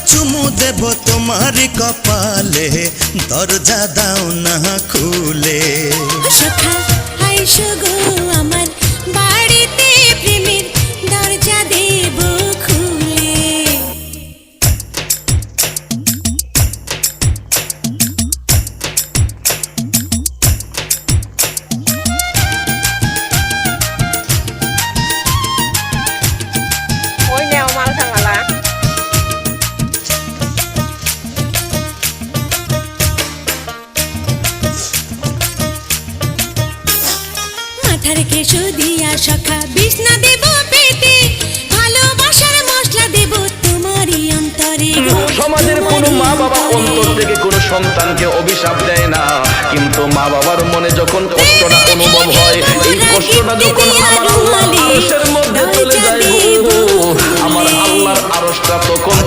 চুমু দেব তোমার কপালে, দরজা দাও না খুলে। সখা আইসো গো আমার বাড়িতে, প্রেমের দরজা দেব খুলে। ওই নেও মাল ঝামেলা। মাথার কেশো দিয়া সখা বিছনা দেব পেতে, ভালোবাসার মশলা দেব তোমারই অন্তরে গো। সমাজের কোনো মা বাবা অন্তর থেকে কোনো সন্তানকে অভিশাপ দেয় না, কিন্তু মা বাবার মনে যখন কষ্টটা অনুভব হয়, এই কষ্টটা যখন আমার আল্লাহর আরশের মধ্যে চলে যায়, আমার আল্লাহর আরশটা তখন